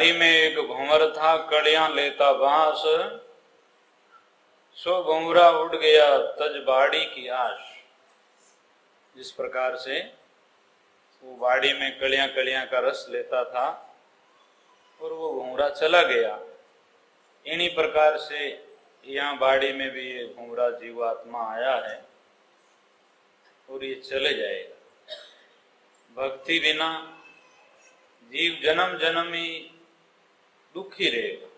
बाड़ी में एक भंवर था, कड़ियां लेता बांस, सो भंवरा उड़ गया तज बाड़ी की आश। जिस प्रकार से वो बाड़ी में कलियां कलियां का रस लेता था और वो भंवरा चला गया, इन्हीं प्रकार से यहाँ बाड़ी में भी ये भंवरा जीवात्मा आया है और ये चले जाएगा। भक्ति बिना जीव जन्म जन्म ही दुखी रहेगा।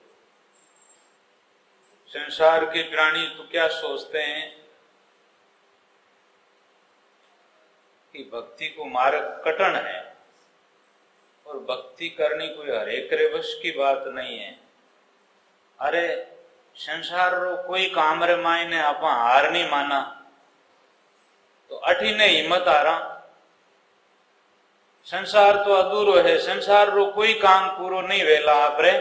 संसार के प्राणी तो क्या सोचते हैं कि भक्ति को मार्ग कठिन है, और भक्ति करनी कोई हरेक रे बस की बात नहीं है। अरे संसार रो कोई काम रे मायने आपा हार नहीं माना तो अठी ने हिम्मत हारा। संसार तो अधूरो है, संसार रो कोई काम पूरो नहीं वेला आपरे,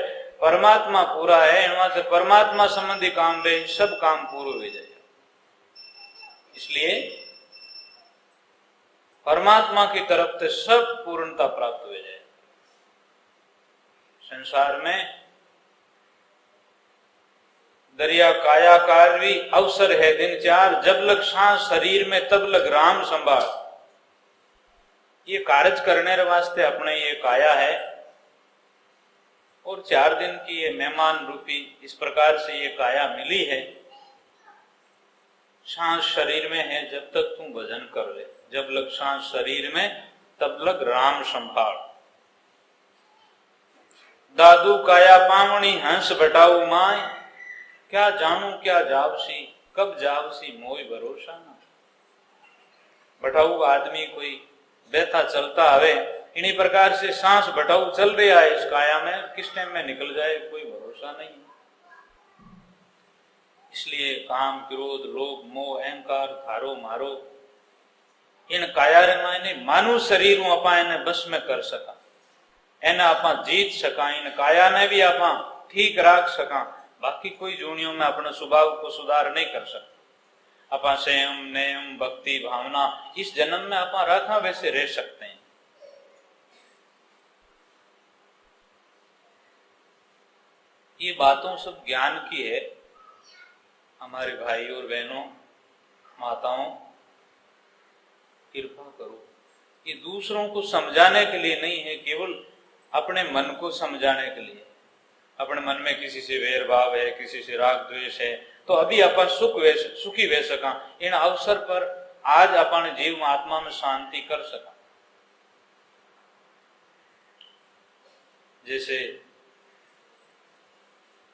परमात्मा पूरा है, इनमें से परमात्मा संबंधी काम रे सब काम पूरो हो जाएगा। इसलिए परमात्मा की तरफ से सब पूर्णता प्राप्त हो जाए। संसार में दरिया कायाकार भी अवसर है दिन चार, जब लग सांस शरीर में तब लग राम संभाल। ये कार्य करने के वास्ते अपने ये काया है और 4 दिन की ये मेहमान रूपी इस प्रकार से ये काया मिली है। सांस शरीर में है जब तक तू भजन कर ले, जब लग सांस शरीर में तब लग राम संभाल। दादू काया पावनी हंस बटाऊ माय, क्या जानू क्या जावसी कब जावसी मोई भरोसा ना। बटाऊ आदमी कोई बैठा चलता हवे, इन्हीं प्रकार से सांस बटाऊ चल रहा है इस काया में, किस टाइम में निकल जाए कोई भरोसा नहीं। इसलिए काम क्रोध लोभ मोह अहंकार थारो मारो इन काया रे मायने मानव शरीर हूं अपा एने बस में कर सका, एने अपा जीत सका, इन काया ने भी अपा ठीक राख सका। बाकी कोई जूनियों में अपने स्वभाव को सुधार नहीं कर सकता। अपा संयम नियम भक्ति भावना इस जन्म में अपा रखा वैसे रह सकते हैं। ये बातों सब ज्ञान की है। हमारे भाई और बहनों माताओं कृपा करो, ये दूसरों को समझाने के लिए नहीं है, केवल अपने मन को समझाने के लिए। अपने मन में किसी से वैर भाव है, किसी से राग द्वेष है, तो अभी अपन सुखी वे सका, इन अवसर पर आज अपन जीव आत्मा में शांति कर सका। जैसे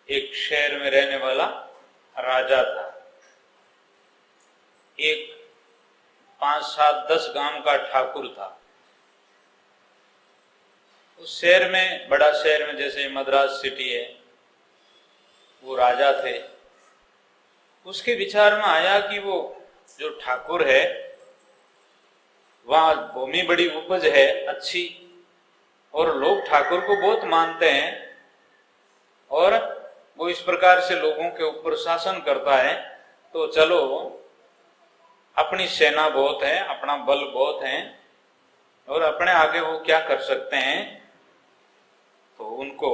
एक शहर में रहने वाला राजा था, एक 5, 7, 10 गांव का ठाकुर था। उस शहर में, बड़ा शहर में जैसे मद्रास सिटी है, वो राजा थे। उसके विचार में आया कि वो जो ठाकुर है वहां भूमि बड़ी उपज है अच्छी, और लोग ठाकुर को बहुत मानते हैं, और वो इस प्रकार से लोगों के ऊपर शासन करता है। तो चलो अपनी सेना बहुत है, अपना बल बहुत है, और अपने आगे वो क्या कर सकते हैं, तो उनको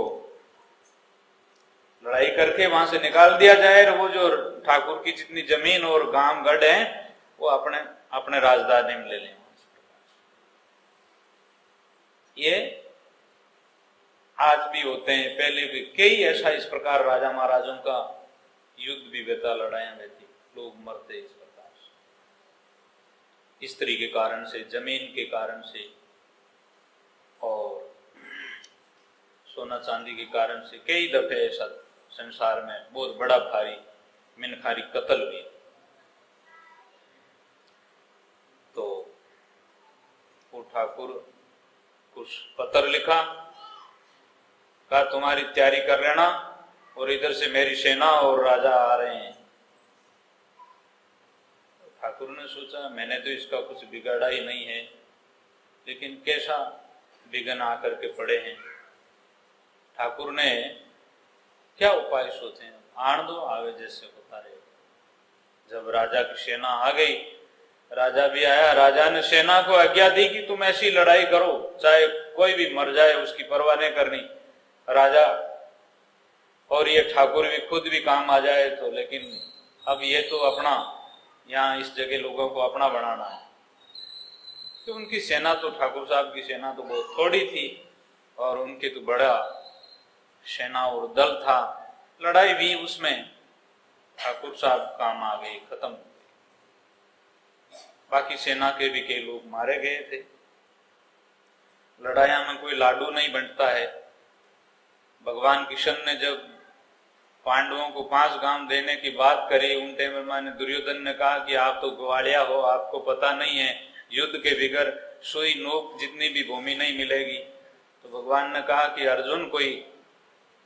लड़ाई करके वहां से निकाल दिया जाए, और वो जो ठाकुर की जितनी जमीन और गांव गढ़ है वो अपने राजधानी में ले लें। ये आज भी होते हैं, पहले भी कई ऐसा इस प्रकार राजा महाराजों का युद्ध भी बेता, लड़ाइयां बेती, लोग मरते इस प्रकार से, स्त्री के कारण से, जमीन के कारण से, और सोना चांदी के कारण से। कई दफे ऐसा संसार में बहुत बड़ा भारी मिनखारी कत्ल हुई। तो वो ठाकुर कुछ पत्र लिखा, कहा तुम्हारी तैयारी कर लेना, और इधर से मेरी सेना और राजा आ रहे हैं। ठाकुर ने सोचा मैंने तो इसका कुछ बिगाड़ा ही नहीं है, लेकिन कैसा विघ्न आकर के पड़े हैं। ठाकुर ने क्या उपाय सोचे, आण दो आवे जैसे होता रहे। जब राजा की सेना आ गई, राजा भी आया, राजा ने सेना को आज्ञा दी कि तुम ऐसी लड़ाई करो चाहे कोई भी मर जाए, उसकी परवाह नहीं करनी। राजा और ये ठाकुर भी खुद भी काम आ जाए तो, लेकिन अब ये तो अपना यहाँ इस जगह लोगों को अपना बनाना है। तो उनकी सेना तो, ठाकुर साहब की सेना तो बहुत थोड़ी थी और उनके तो बड़ा सेना और दल था। लड़ाई भी उसमें ठाकुर साहब काम आ गए, खत्म हो गए। बाकी सेना के भी कई लोग मारे गए थे। लड़ाइया में कोई लाडू नहीं बंटता है। भगवान कृष्ण ने जब पांडवों को 5 गांव देने की बात करी, उन टाइम में दुर्योधन ने कहा कि आप तो ग्वालिया हो, आपको पता नहीं है युद्ध के बिगर सुई नोक जितनी भी भूमि नहीं मिलेगी। तो भगवान ने कहा कि अर्जुन, कोई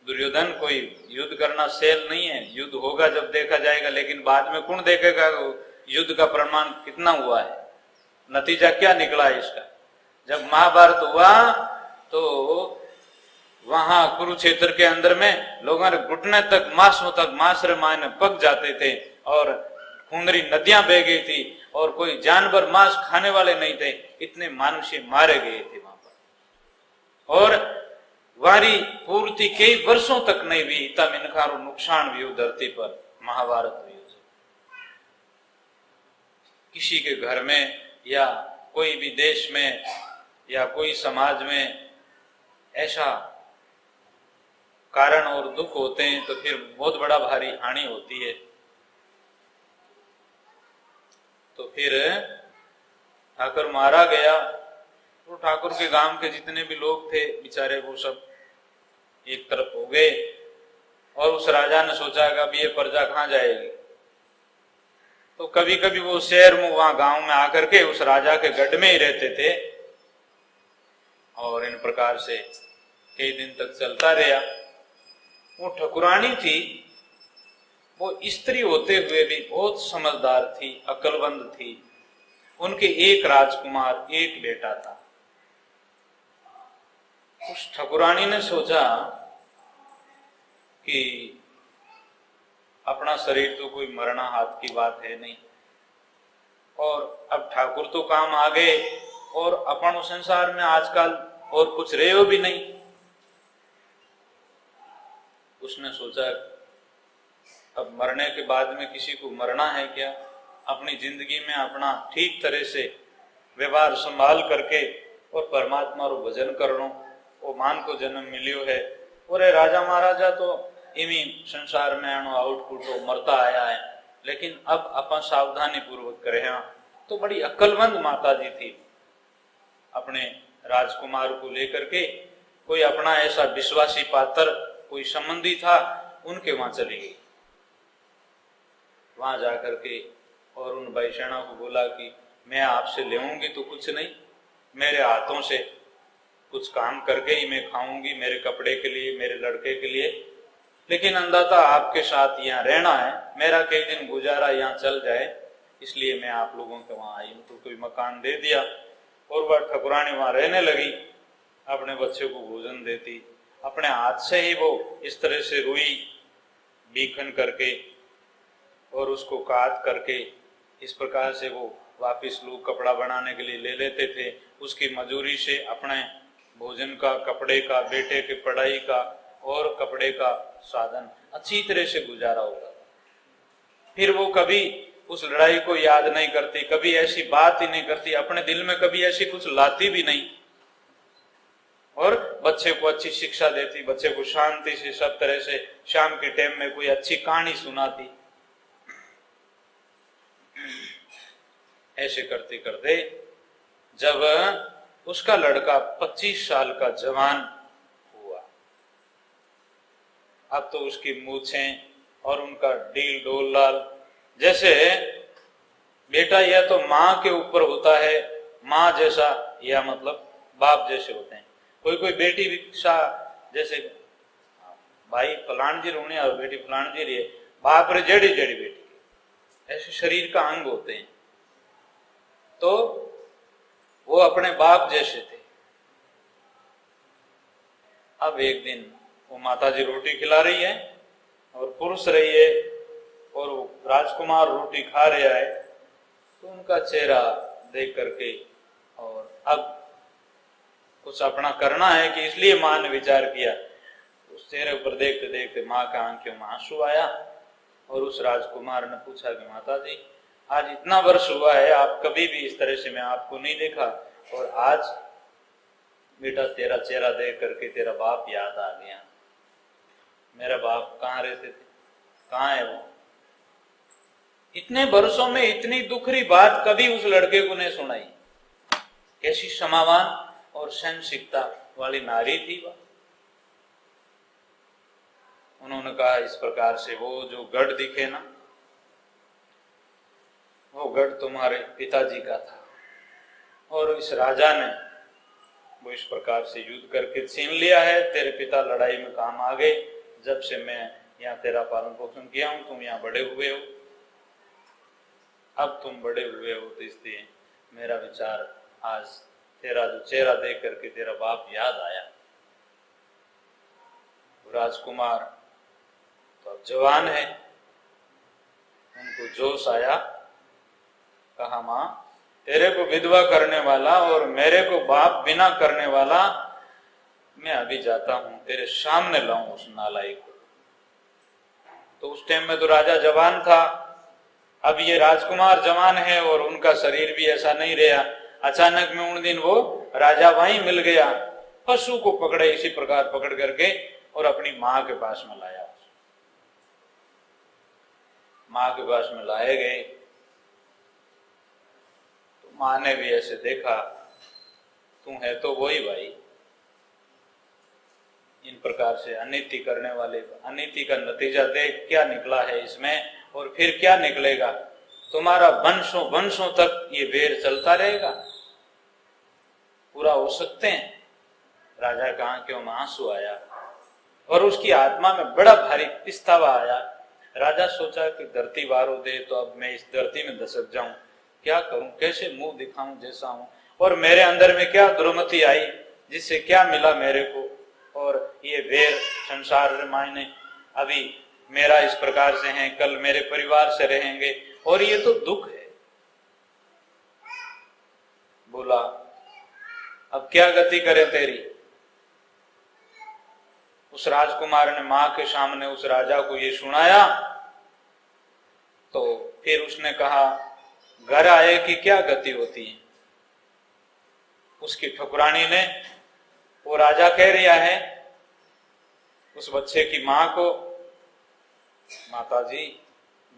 दुर्योधन कोई युद्ध करना सेल नहीं है, युद्ध होगा जब देखा जाएगा, लेकिन बाद में कौन देखेगा युद्ध का प्रमाण कितना हुआ है, नतीजा क्या निकला है इसका। जब महाभारत हुआ तो वहां कुरुक्षेत्र के अंदर में लोगों ने घुटने तक, मांसों तक मांस मायने पक जाते थे और खूंदरी नदियां बह गई थी और कोई जानवर मांस खाने वाले नहीं थे, इतने मनुष्य मारे गए थे वहां पर। और वारी पूर्ति कई वर्षों तक नहीं हुई, इतना मिनखारो नुकसान भी धरती पर महाभारत हुई। किसी के घर में या कोई भी देश में या कोई समाज में ऐसा कारण और दुख होते हैं तो फिर बहुत बड़ा भारी हानि होती है। तो फिर ठाकुर मारा गया तो ठाकुर के गांव के जितने भी लोग थे बेचारे वो सब एक तरफ हो गए और उस राजा ने सोचा कि अब ये प्रजा कहां जाएगी। तो कभी कभी वो शहर में, वहां गांव में आकर के उस राजा के गढ़ में ही रहते थे और इन प्रकार से कई दिन तक चलता रहा। वो ठकुरानी थी, वो स्त्री होते हुए भी बहुत समझदार थी, अक्लमंद थी। उनके एक राजकुमार, एक बेटा था। उस ठकुरानी ने सोचा कि अपना शरीर तो कोई मरना हाथ की बात है नहीं और अब ठाकुर तो काम आ गए और अपन संसार में आजकल और कुछ रहे भी नहीं। उसने सोचा अब मरने के बाद में किसी को मरना है क्या, अपनी जिंदगी में अपना ठीक तरह से व्यवहार संभाल करके और परमात्मा रो भजन करनो, वो मान को जन्म मिलियो है। और राजा महाराजा तो इमी संसार में आनो आउटपुट मरता आया है, लेकिन अब अपन सावधानी पूर्वक करे। तो बड़ी अक्लमंद माता जी थी। अपने राजकुमार को लेकर के कोई अपना ऐसा विश्वासी पात्र, कोई संबंधी था, उनके वहां चली गई। वहां जाकर के और उन वैष्णव को बोला कि मैं आपसे लेऊंगी तो कुछ नहीं, मेरे हाथों से कुछ काम करके ही मैं खाऊंगी, मेरे कपड़े के लिए, मेरे लड़के के लिए, लेकिन अंदाता आपके साथ यहाँ रहना है, मेरा कई दिन गुजारा यहाँ चल जाए, इसलिए मैं आप लोगों के वहां आई हूं। तो कोई मकान दे दिया और वह ठकुरानी वहां रहने लगी, अपने बच्चे को भोजन देती, अपने हाथ से ही वो इस तरह से रुई बीखन करके और उसको काट करके इस प्रकार से वो वापिस लोग कपड़ा बनाने के लिए ले लेते थे। उसकी मजूरी से अपने भोजन का, कपड़े का, बेटे के पढ़ाई का और कपड़े का साधन अच्छी तरह से गुजारा होता था। फिर वो कभी उस लड़ाई को याद नहीं करती, कभी ऐसी बात ही नहीं करती, अपने दिल में कभी ऐसी कुछ लाती भी नहीं और बच्चे को अच्छी शिक्षा देती, बच्चे को शांति से सब तरह से शाम के टाइम में कोई अच्छी कहानी सुनाती। ऐसे करते करते जब उसका लड़का 25 साल का जवान हुआ, अब तो उसकी मूछें और उनका डील डोल लाल, जैसे बेटा या तो माँ के ऊपर होता है, माँ जैसा या मतलब बाप जैसे होते हैं। कोई कोई बेटी भिक्षा, जैसे भाई फलान जी रोने और बेटी फलान जी रही, बाप रे जड़ी जड़ी बेटी, ऐसे शरीर का अंग होते हैं। तो वो अपने बाप जैसे थे। अब एक दिन वो माता जी रोटी खिला रही है और पुरुष रही है और वो राजकुमार रोटी खा रहा है, तो उनका चेहरा देख करके और अब कुछ अपना करना है कि इसलिए मां ने विचार किया उस चेहरे पर देखते देखते माँ के आंखों में आंसू आया और उस राजकुमार ने पूछा कि माता जी, आज इतना वर्ष हुआ है, आप कभी भी इस तरह से मैं आपको नहीं देखा, और आज बेटा तेरा चेहरा देख करके तेरा बाप याद आ गया। मेरा बाप कहाँ रहते थे, कहाँ है वो? इतने वर्षों में इतनी दुखरी बात कभी उस लड़के को नहीं सुनाई। कैसी क्षमावान और सहनशीलता वाली नारी थी वह। उन्होंने कहा इस प्रकार से, वो जो गढ़ दिखे ना, वो गढ़ तुम्हारे पिताजी का था, और इस राजा ने वो इस प्रकार से युद्ध करके छीन लिया है। तेरे पिता लड़ाई में काम आ गए, जब से मैं यहाँ तेरा पालन पोषण किया हूं, तुम यहाँ बड़े हुए हो, अब तुम बड़े हुए हो, तो इसलिए मेरा विचार आज तेरा जो चेहरा देख करके तेरा बाप याद आया। राजकुमार तो अब जवान है, उनको जोश आया, कहा मां, तेरे को विधवा करने वाला और मेरे को बाप बिना करने वाला मैं अभी जाता हूं, तेरे सामने लाऊं उस नालाई को। तो उस टाइम में तो राजा जवान था, अब ये राजकुमार जवान है और उनका शरीर भी ऐसा नहीं रहा। अचानक में उन दिन वो राजा वहीं मिल गया, पशु को पकड़े इसी प्रकार पकड़ करके और अपनी मां के पास में लाया। मां के पास में लाए गए तो मां ने भी ऐसे देखा, तू है तो वही भाई, इन प्रकार से अनीति करने वाले, अनीति का नतीजा देख क्या निकला है इसमें, और फिर क्या निकलेगा, तुम्हारा वंशों वंशों तक ये वेर चलता रहेगा, पूरा हो सकते हैं। राजा का आंखों में आंसू आया और उसकी आत्मा में बड़ा भारी पछतावा आया। राजा सोचा कि धरती वारो दे तो अब मैं इस धरती में धसक जाऊं, क्या करूं, कैसे मुंह दिखाऊं जैसा हूं, और मेरे अंदर में क्या दुर्मति आई, जिससे क्या मिला मेरे को, और ये वेर संसार मायने अभी मेरा इस प्रकार से है, कल मेरे परिवार से रहेंगे, और ये तो दुख है। बोला अब क्या गति करे तेरी। उस राजकुमार ने मां के सामने उस राजा को ये सुनाया, तो फिर उसने कहा घर आए कि क्या गति होती है। उसकी ठकुरानी ने, वो राजा कह रिया है उस बच्चे की मां को, माता जी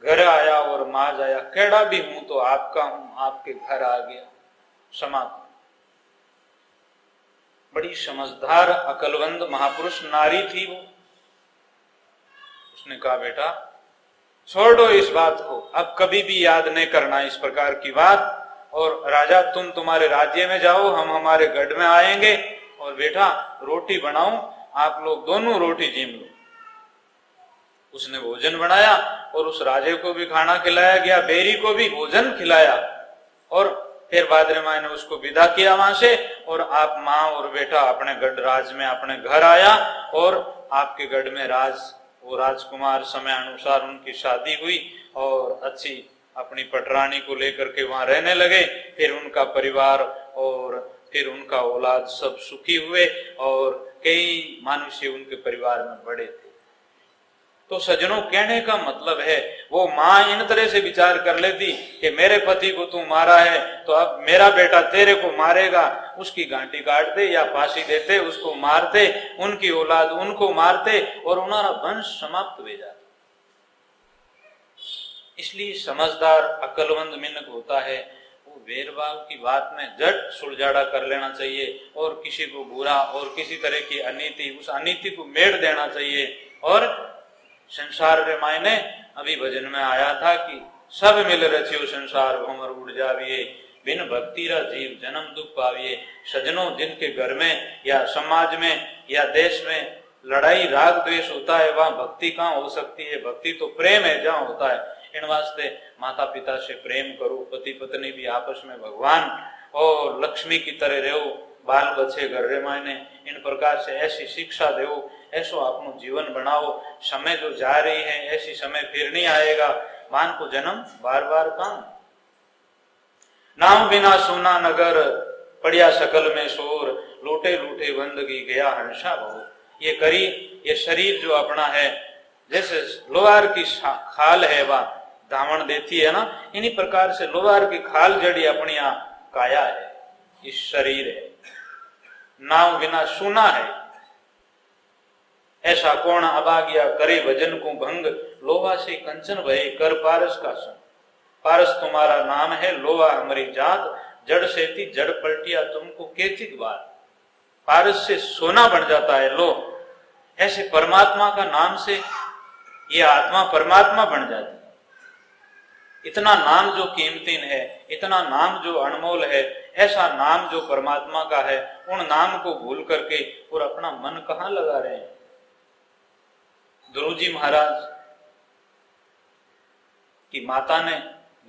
घर आया और मां जाया, केड़ा भी हूं तो आपका हूं, आपके घर आ गया, क्षमा। बड़ी समझदार अकलमंद महापुरुष नारी थी वो। उसने कहा बेटा छोड़ दो इस बात को, अब कभी भी याद नहीं करना इस प्रकार की बात, और राजा तुम तुम्हारे राज्य में जाओ, हम हमारे गढ़ में आएंगे, और बेटा रोटी बनाऊं, आप लोग दोनों रोटी जीम लो। उसने भोजन बनाया और उस राजे को भी खाना खिलाया गया, बेरी को भी भोजन खिलाया, और फिर बादरे माँ ने उसको विदा किया वहां से, और आप माँ और बेटा अपने गढ़ राज में अपने घर आया, और आपके गढ़ में वो राजकुमार समय अनुसार उनकी शादी हुई, और अच्छी अपनी पटरानी को लेकर के वहां रहने लगे। फिर उनका परिवार और फिर उनका औलाद सब सुखी हुए, और कई मनुष्य उनके परिवार में बड़े थे। तो सज्जनों कहने का मतलब है, वो माँ इन तरह से विचार कर लेती कि मेरे पति को तू मारा है तो अब मेरा बेटा तेरे को मारेगा, उसकी गांठी काटते या फांसी देते, उसको मारते, उनकी औलाद उनको मारते, और उनका वंश समाप्त हो जाता। इसलिए समझदार अकलमंद मिनक होता है, वो वेरभाव की बात में झट सुलझाड़ा कर लेना चाहिए, और किसी को बुरा और किसी तरह की अनीति, उस अनीति को मेड़ देना चाहिए। और संसार के मायने अभी भजन में आया था कि सब मिल रचियो संसार भंवर उड़ जाविए, बिन भक्ति रा जीव जन्म दुख पाविए। सजनों जिनके घर में या समाज में या देश में लड़ाई राग द्वेष होता है, वहां भक्ति कहाँ हो सकती है। भक्ति तो प्रेम है जहाँ होता है। इन वास्ते माता पिता से प्रेम करो, पति पत्नी भी आपस में भगवान और लक्ष्मी की तरह रहो, बाल बच्चे घर रे मायने इन प्रकार से ऐसी शिक्षा दो, ऐसो अपनो जीवन बनाओ। समय जो जा रही है ऐसी समय फिर नहीं आएगा, मान को जन्म बार बार काम। नाम बिना सोना नगर पड़िया सकल में शोर, लूटे लूटे बंदगी गया हंसा बहु। ये करी, ये शरीर जो अपना है, जैसे लोहार की खाल है वह धावण देती है ना, इन्हीं प्रकार से लोहार की खाल जड़ी अपनी काया है, इस शरीर है, नाव बिना सुना है। ऐसा कौन अभागिया करे वजन को भंग, लोहा से कंचन भये कर पारस का संग। पारस तुम्हारा नाम है, लोहा हमारी जात, जड़ से थी जड़ पलटिया तुमको केचिक बात। पारस से सोना बन जाता है लो, ऐसे परमात्मा का नाम से ये आत्मा परमात्मा बन जाती है। इतना नाम जो कीमती है, इतना नाम जो अनमोल है, ऐसा नाम जो परमात्मा का है, उन नाम को भूल करके और अपना मन कहां लगा रहे हैं। ध्रुव जी महाराज की माता ने,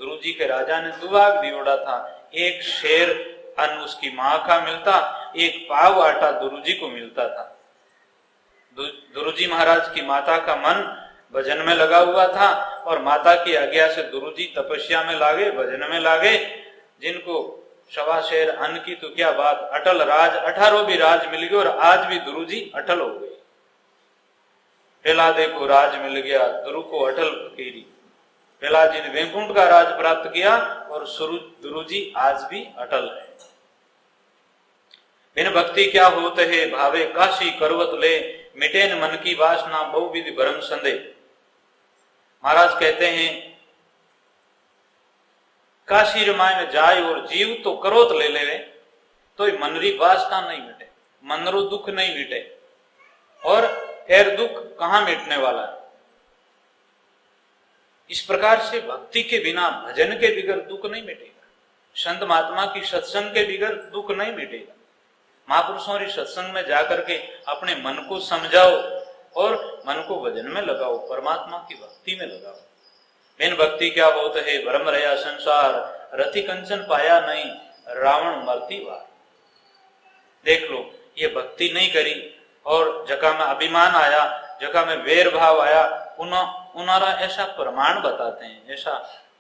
ध्रुव जी के राजा ने दुआग दियोड़ा था, एक शेर अन्न उसकी मां का मिलता, एक पाव आटा ध्रुव जी को मिलता था। ध्रुव जी महाराज की माता का मन भजन में लगा हुआ था और माता की आज्ञा से ध्रुव जी तपस्या में लागे, भजन में लागे। जिनको सवा शेर अन्न की तो क्या बात, अटल राज 18 भी राज मिल गए और आज भी ध्रुव जी अटल हो गए। प्रहलादे को राज मिल गया, ध्रुव को अटल फकीरी। प्रहलाद जी ने वैकुंठ का राज प्राप्त किया और ध्रुव जी आज भी अटल है। बिन भक्ति क्या होते है, भावे काशी करवत ले, मिटेन मन की वासना बहुविधि भरम संदे। महाराज कहते हैं काशी रामायण जाए और जीव तो करोत ले ले, तो मनरी वासना नहीं मिटे, मनरो दुख नहीं मिटे, और फिर दुख कहां मिटने वाला है। इस प्रकार से भक्ति के बिना, भजन के बिगर दुख नहीं मिटेगा, संत महात्मा की सत्संग के बिगर दुख नहीं मिटेगा। महापुरुषों की सत्संग में जाकर के अपने मन को समझाओ और मन को भजन में लगाओ, परमात्मा की भक्ति में लगाओ। बिन भक्ति क्या होत है, भ्रम रहा संसार, रति कंचन पाया नहीं, रावण मरती वार। देख लो, ये भक्ति नहीं करी और जगह में अभिमान आया, जगह में वेर भाव आया, उन्हारा ऐसा प्रमाण बताते हैं, ऐसा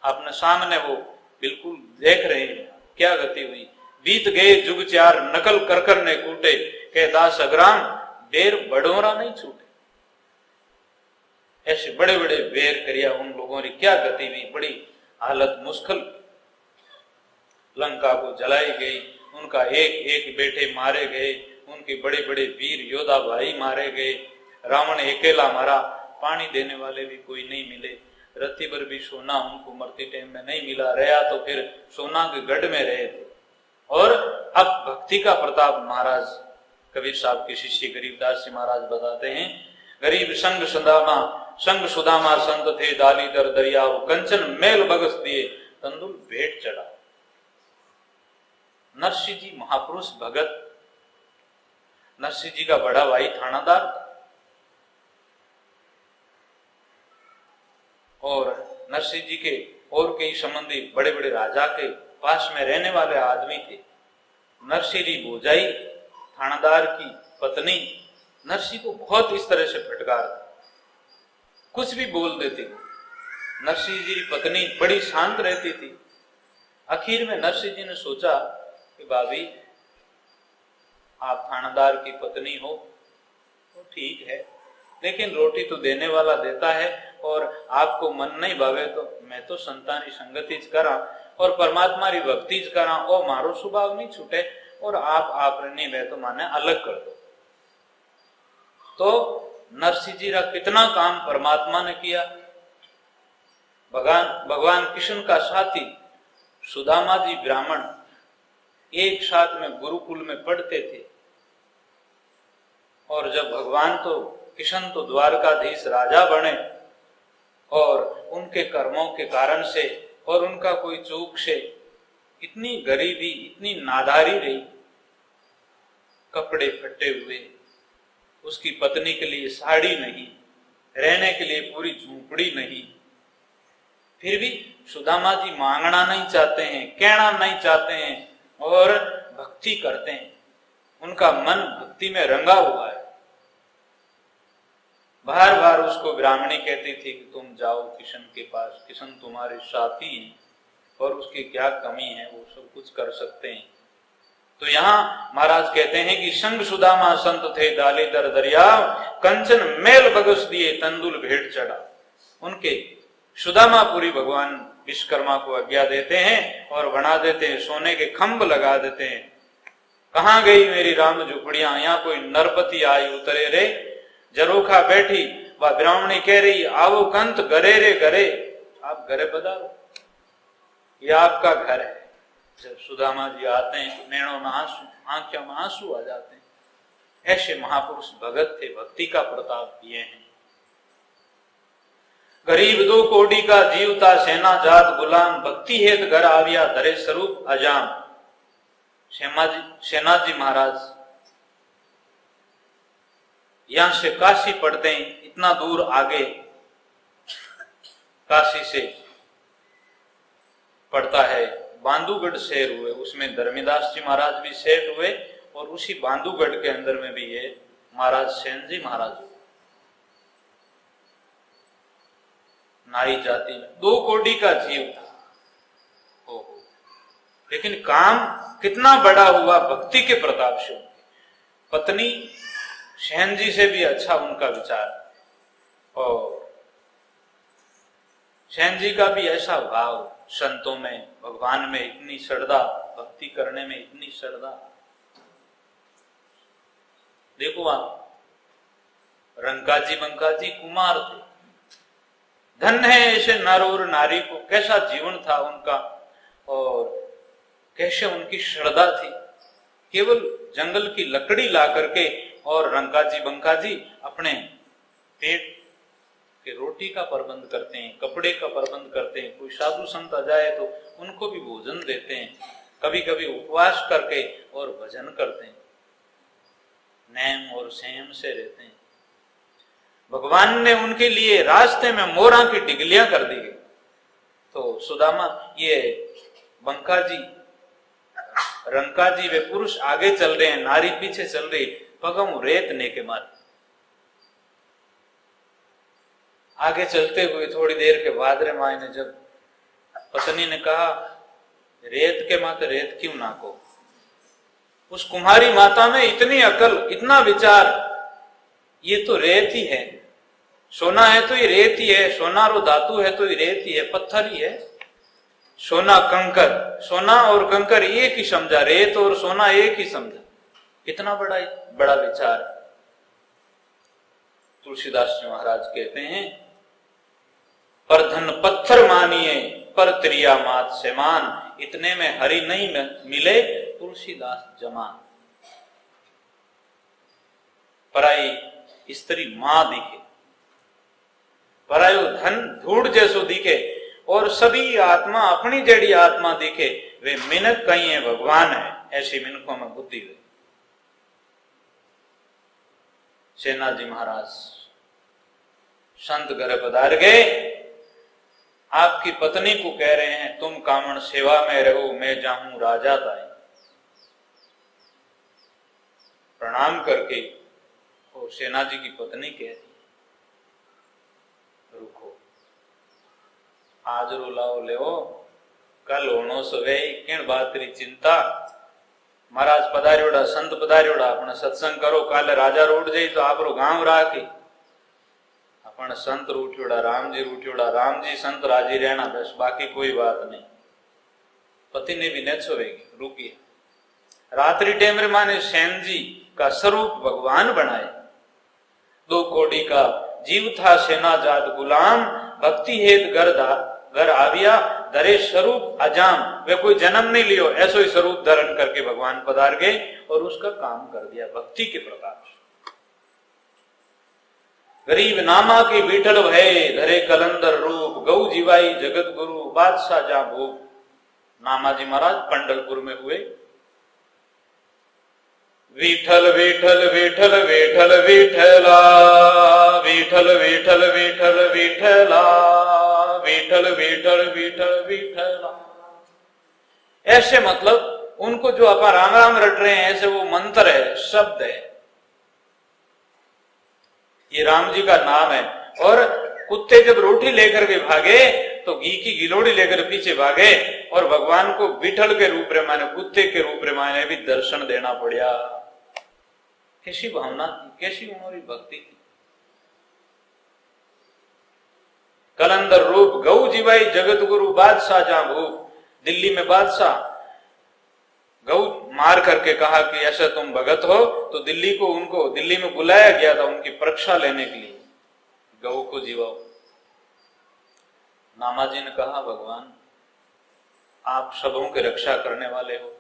अपने सामने वो बिल्कुल देख रहे हैं। क्या गति हुई, बीत गए जुग चार, नकल कर कर ने कूटे, के दास अग्राम, बेर बड़ोरा नहीं छूटे। ऐसे बड़े बड़े बेर करिया उन लोगों की क्या गति हुई, बड़ी हालत मुश्किल। लंका को जलाई गई, उनका एक एक बेटे मारे गए, उनके बड़े बड़े वीर योद्धा भाई मारे गए, रावण अकेला मारा, पानी देने वाले भी कोई नहीं मिले, रत्ती भर भी सोना उनको मरते टाइम में नहीं मिला, रहा तो फिर सोना के गढ़ में रहे थे। और अब भक्ति का प्रताप महाराज कबीर साहब के शिष्य गरीबदास जी महाराज बताते हैं, गरीब संग सुदामा संत थे, दाली दर दरिया, कंचन मेल बगस दिए, तंदुल भेंट चढ़ा। नरसिंह जी महापुरुष भगत, नरसिंह जी का बड़ा भाई थानादार था और नरसिंह जी के और कई संबंधी बड़े बड़े राजा के पास में रहने वाले आदमी थे। नरसिंह जी भोजाई थानादार की पत्नी नरसिंह को बहुत इस तरह से फटकार, कुछ भी बोल देती। नरसिंह जी की पत्नी बड़ी शांत रहती थी। आखिर में नरसिंह जी ने सोचा कि भाभी आप थानादार की पत्नी हो तो ठीक है, लेकिन रोटी तो देने वाला देता है और आपको मन नहीं भावे तो मैं तो संतानी संगति ज करा और परमात्मा री भक्ति ज करा, और मारो स्वभाव नहीं छूटे और आप नहीं वे तो माने अलग कर दो। तो नरसिंह जी का कितना काम परमात्मा ने किया। भगवान कृष्ण का साथी सुदामा जी ब्राह्मण एक साथ में गुरुकुल में पढ़ते थे और जब भगवान तो कृष्ण तो द्वारकाधीश राजा बने और उनके कर्मों के कारण से और उनका कोई चूक से इतनी गरीबी, इतनी नादारी रही, कपड़े फटे हुए, उसकी पत्नी के लिए साड़ी नहीं, रहने के लिए पूरी झूंपड़ी नहीं, फिर भी सुदामा जी मांगना नहीं चाहते हैं, कहना नहीं चाहते हैं और भक्ति करते हैं। उनका मन भक्ति में रंगा हुआ है। बार बार उसको ब्राह्मणी कहती थी कि तुम जाओ किशन के पास, किशन तुम्हारे साथी हैं और उसकी क्या कमी है वो सब कुछ कर सकते हैं, तो यहाँ महाराज कहते हैं कि संग सुदामा संत थे डाली दर दरिया, कंचन मेल बगस दिए तंदुल भेंट चढ़ा। उनके सुदामापुरी भगवान विश्वकर्मा को आज्ञा देते हैं और बना देते हैं, सोने के खंभ लगा देते हैं। कहाँ गई मेरी राम झुपड़ियां, यहाँ कोई नरपति आई उतरे रे। जरोखा बैठी वह ब्राह्मणी कह रही, आओ कंत घरे रे घरे, आप घरे पधारो, ये आपका घर है। जब सुदामा जी आते हैं नैनों में आंसू, आंखों में आंसू आ जाते हैं। ऐसे महापुरुष भगत थे, भक्ति का प्रताप दिए हैं। गरीब दो कोडी का जीवता सेना जात गुलाम, भक्ति हेत घर आविया धरे स्वरूप अजाम। सेनाजी महाराज यहां से काशी पढ़ते हैं, इतना दूर आगे काशी से पड़ता है बांधुगढ़ शहर हुए, उसमें धर्मीदास जी महाराज भी सेठ हुए और उसी बांधुगढ़ के अंदर में भी ये महाराज सेन जी महाराज नारी जाति में 2 कोडी का जीव था। लेकिन काम कितना बड़ा हुआ भक्ति के प्रताप से। पत्नी सेन जी से भी अच्छा उनका विचार, और सेन जी का भी ऐसा भाव, संतों में भगवान में इतनी श्रद्धा, भक्ति करने में इतनी श्रद्धा। देखो आप, रंकाजी बंकाजी कुमार थे, धन्य है ऐसे नर और नारी को, कैसा जीवन था उनका और कैसे उनकी श्रद्धा थी। केवल जंगल की लकड़ी ला करके और रंकाजी बंकाजी अपने पेट के रोटी का प्रबंध करते हैं, कपड़े का प्रबंध करते हैं। कोई साधु संत आ जाए तो उनको भी भोजन देते हैं, कभी कभी उपवास करके और भजन करते हैं, नेम और संयम से रहते हैं। भगवान ने उनके लिए रास्ते में मोरा की डिगलियां कर दी गई। तो सुदामा, ये बंकाजी, रंकाजी वे पुरुष आगे चल रहे हैं, नारी पीछे चल रही, पगम रेत ने के मार। आगे चलते हुए थोड़ी देर के बाद रे माई ने, जब पत्नी ने कहा रेत के माते रेत क्यों ना को, उस कुम्हारी माता में इतनी अकल, इतना विचार, ये तो रेत ही है, सोना है तो ये रेत ही है, सोना रो धातु है तो ये रेत ही है, पत्थर ही है। सोना कंकर, सोना और कंकर एक ही समझा, रेत और सोना एक ही समझा। कितना बड़ा विचार। तुलसीदास जी महाराज कहते हैं, पर धन पत्थर मानिए पर त्रिया मात से मान, इतने में हरि नहीं मिले तुलसीदास जमान। पराई स्त्री मां दिखे, परायो धन धूड़ जैसो दिखे, और सभी आत्मा अपनी जड़ी आत्मा दिखे, वे मिनक कहीं है भगवान है, ऐसी मिनकों में बुद्धि हुई। सेनाजी महाराज संत घर पधार गए, आपकी पत्नी को कह रहे हैं तुम कामण सेवा में रहो, मैं जाऊं राजा ताई। प्रणाम करके वो सेनाजी की पत्नी कह रही, रुको, आज रो लाओ ले, कल होनो सवे, किण बात री चिंता। महाराज पधार्योड़ा, संत पधार्योड़ा, अपने सत्संग करो, काले राजा रूठ जाई तो आप रो गांव राखी। अपन संत रूठ्योड़ा, राम जी रूठ्योड़ा, राम जी संत राजी रहना, बस बाकी कोई बात नहीं। पति ने भी न छोड़ेगी, रुकी। रात्रि टेम रे माने सेन जी का स्वरूप भगवान बनाए। 2 कोडी का जीव था सेना जात गुलाम, भक्ति हेत घर आविया धरे स्वरूप अजाम। वे कोई जन्म नहीं लियो, ऐसो ही स्वरूप धारण करके भगवान पधार गए और उसका काम कर दिया भक्ति के प्रताप से। गरीब नामा की बीठल भय, धरे कलंदर रूप, गौ जीवाई जगत गुरु, बादशाह जा भूप। नामाजी महाराज पंडलपुर में हुए। विठल विठल विठल विठल विठला, विठल विठल विठल विठला, विठल विठल विठल विठला। ऐसे मतलब उनको जो अपन राम राम रट रहे हैं, ऐसे वो मंत्र है, शब्द है, ये राम जी का नाम है। और कुत्ते जब रोटी लेकर के भागे तो घी की गिलोड़ी लेकर पीछे भागे और भगवान को विठल के रूप में माने कुत्ते के रूप में माने भी दर्शन देना पड़ा। कैसी भावना थी, कैसी उन्होंने भक्ति थी। कलंदर रूप गौ जीवाई जगत गुरु बादशाह जहां भूप। दिल्ली में बादशाह गौ मार करके कहा कि ऐसा तुम भगत हो, तो उनको दिल्ली में बुलाया गया था उनकी परीक्षा लेने के लिए, गौ को जीवाओ। नामाजी ने कहा भगवान आप सबों की रक्षा करने वाले हो,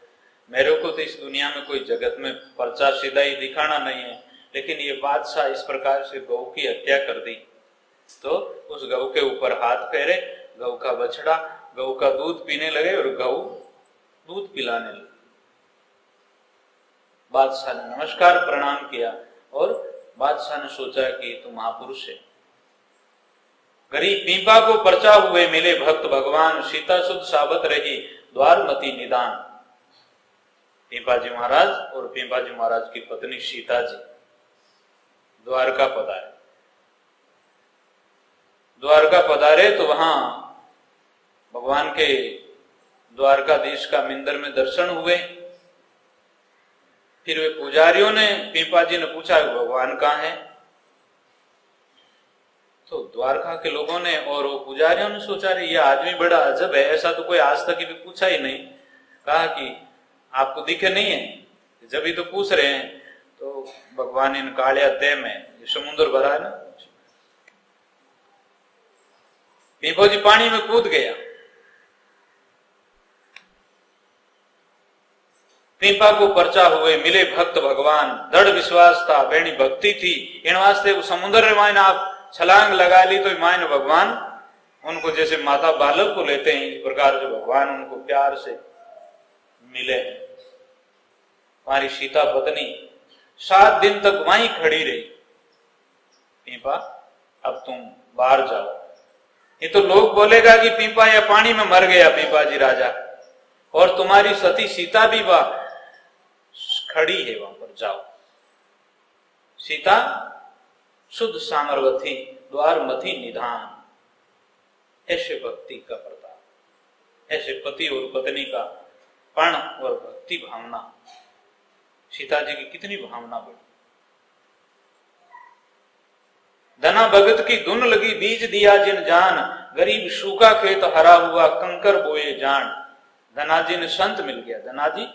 मेरे को तो इस दुनिया में कोई जगत में पर्चा सीधा ही दिखाना नहीं है, लेकिन ये बादशाह इस प्रकार से गौ की हत्या कर दी, तो उस गौ के ऊपर हाथ फेरे, गौ का बछड़ा गौ का दूध पीने लगे और गौ दूध पिलाने लगे। बादशाह ने नमस्कार प्रणाम किया और बादशाह ने सोचा कि तू महापुरुष है। गरीब पीपा को पर्चा हुए मिले भक्त भगवान, सीता सुध साबत रही द्वारमती निदान। पीपा जी महाराज और पीपा जी महाराज की पत्नी सीता जी द्वारका पधारे। द्वारका पधारे तो वहां भगवान के द्वारकाधीश का मंदिर में दर्शन हुए। फिर वे पुजारियों ने पीपा जी ने पूछा भगवान कहाँ है, तो द्वारका के लोगों ने और वो पुजारियों ने सोचा रे ये आदमी बड़ा अजब है, ऐसा तो कोई आज तक भी पूछा ही नहीं। कहा कि आपको दिखे नहीं है, जब ही तो पूछ रहे हैं, तो भगवान इन कालिया देह में समुद्र भरा है ना। पीपा जी पानी में कूद गया। पीपा को पर्चा हुए मिले भक्त भगवान, दृढ़ विश्वास था बेणी भक्ति थी इन वास्ते वो समुद्र में आप छलांग लगा ली तो मायने भगवान उनको जैसे माता बालक को लेते हैं इस प्रकार से भगवान उनको प्यार से मिले। हमारी सीता पत्नी 7 दिन तक वहीं खड़ी रही। पीपा अब तुम बाहर जाओ, ये तो लोग बोलेगा कि पीपा या पानी में मर गया पीपा जी राजा, और तुम्हारी सती सीता भी वहां खड़ी है, वहां पर जाओ। सीता शुद्ध सामरवती द्वारमती निधान। ऐसे भक्ति का प्रताप, ऐसे पति और पत्नी का पण और भक्ति भावना। सीता जी की कितनी भावना बड़ी। धना भगत की धुन लगी बीज दिया जिन जान, गरीब सूखा खेत हरा हुआ कंकर बोए जान। धनाजी ने संत मिल गया। धनाजी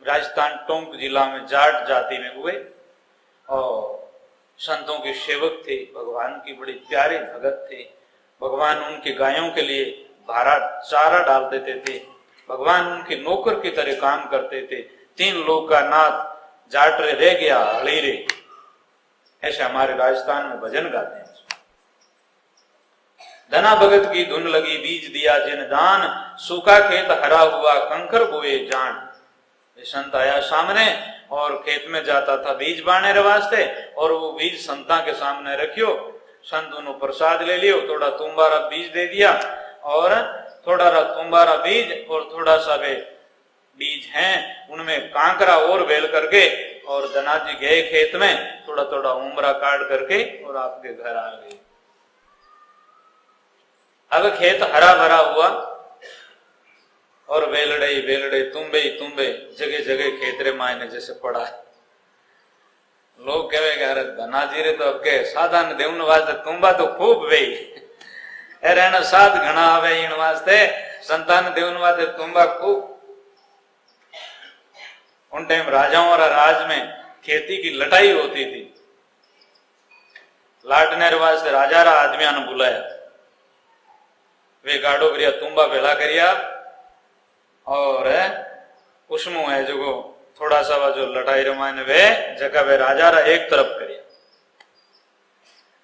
राजस्थान टोंक जिला में जाट जाति में हुए और संतों के सेवक थे, भगवान की बड़े प्यारे भगत थे। भगवान उनके गायों के लिए भारा चारा डाल देते थे, भगवान उनके नौकर की तरह काम करते थे। 3 लोग का नाथ जाट रे रह गया हड़ी रे, ऐसे हमारे राजस्थान में भजन गाते हैं। धना भगत की धुन लगी बीज दिया जिन दान, सूखा खेत हरा हुआ कंकर बोए जान। संत आया सामने और खेत में जाता था बीज बाने वास्ते, और वो बीज संता के सामने रखियो। संत उन्होंने प्रसाद ले लियो, थोड़ा तुम्बारा बीज दे दिया और थोड़ा रा तुम्बारा बीज और थोड़ा सा वे बीज हैं उनमें कांकरा और बेल करके, और धनाजी गए खेत में थोड़ा थोड़ा उमरा काट करके और आपके घर आ गए। अब खेत हरा भरा हुआ और वेलड़े वेलड़े तुम्बे तुम्बे जगह जगह खेतरे मायने जैसे पड़ा है। लोग कहेगा अरे धनाजी रे तो अब के साधन देवन वास्ते तुम्बा तो खूब वे रहना साध घना आवे इन वास्ते संतान देवन वास्ते तुम्बा खूब। उन टाइम राजाओं और राज में खेती की लटाई होती थी। लाटने वास्ते राजा रा आदमिया ने बुलाया, वे गाड़ो करिया तुम्बा भेला करिया और उसमें है जो थोड़ा सा जो लटाई रमाने वे जगह वे राजा रा एक तरफ करिया।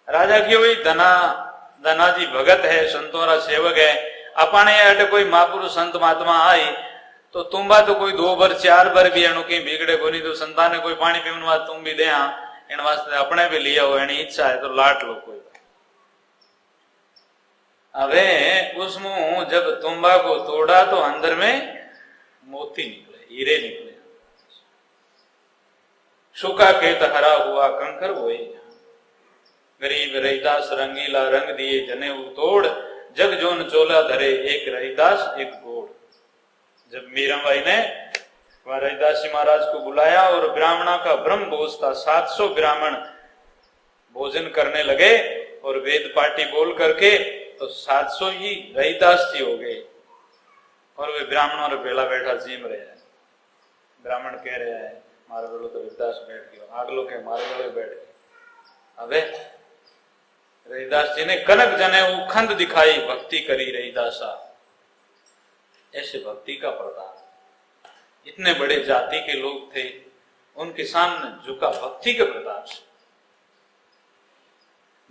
राजा की वही धनाजी भगत है, संतों रा सेवक है। अपने अटे कोई महापुरुष संत महात्मा आई तो तुम्बा तो कोई 2 बार 4 बार भी एनु कहीं बिगड़े को नहीं, तो संतान ने कोई पानी पीवन वास्ते तुम भी दे इन वास्ते अपने भी लिया हो, एनी इच्छा है तो लाट लो कोई। अबे उसमें जब तुम्बा को तोड़ा तो अंदर में मोती निकले, हीरे निकले। सूखा खेत हरा हुआ कंकर बोए, गरीब रैदास रंगीला रंग दिए जने तोड़, जग जोन चोला धरे, एक रहीदास एक गोड़। जब मीराबाई ने वहां रहीदास जी महाराज को बुलाया और ब्राह्मणा का ब्रह्म भोज था, 700 ब्राह्मण भोजन करने लगे और वेद पाठी बोल करके तो 700 ही रहीदास जी हो गए और वे ब्राह्मणों ने बेला बैठा जीम रहे हैं। ब्राह्मण कह रहे हैं मारे बोलो तो रहीदास बैठ गयो, आगलो के मारे बोलो बैठ गए। अबे रहीदास जी ने कनक जने उखंद दिखाई, भक्ति करी रहीदासा। ऐसे भक्ति का प्रताप, इतने बड़े जाति के लोग थे, उनके सामने झुका भक्ति के प्रताप से।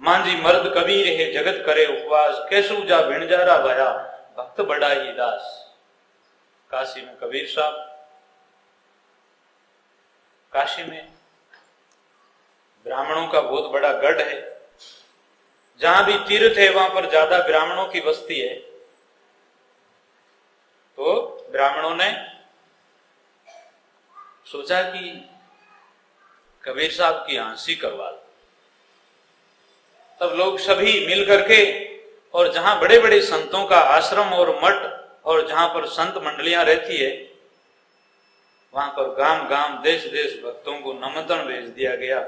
मांझी मर्द कबीर है जगत करे उपवास, कैसू जा भिणजारा भया भक्त बड़ा ही दास। काशी में कबीर साहब, काशी में ब्राह्मणों का बहुत बड़ा गढ़ है, जहां भी तीर्थ है वहां पर ज्यादा ब्राह्मणों की बस्ती है। तो ब्राह्मणों ने सोचा कि कबीर साहब की हंसी करवा दो। तब लोग सभी मिल करके और जहां बड़े बड़े संतों का आश्रम और मठ और जहां पर संत मंडलियां रहती है, वहां पर गांव गांव देश देश भक्तों को निमंत्रण भेज दिया गया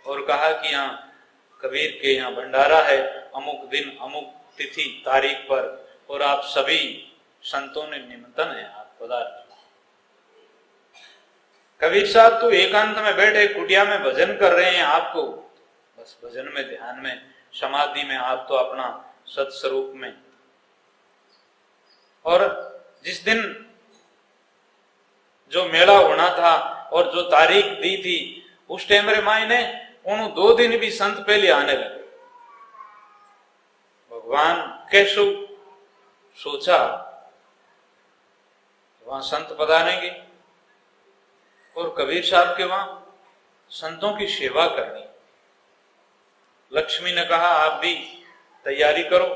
और कहा कि यहाँ कबीर के यहाँ भंडारा है, अमुक दिन अमुक तिथि तारीख पर, और आप सभी संतों ने निमंत्रण है, आप पधार। कबीर साहब तो एकांत में बैठे कुटिया में भजन कर रहे हैं, आपको बस भजन में ध्यान में समाधि में आप तो अपना सत्स्वरूप में। और जिस दिन जो मेला होना था और जो तारीख दी थी, उस टाइम रे माई ने उन 2 दिन भी संत पहले आने लगे। भगवान कैसो सोचा वहां संत पधारेंगे और कबीर साहब के वहां संतों की सेवा करनी। लक्ष्मी ने कहा आप भी तैयारी करो।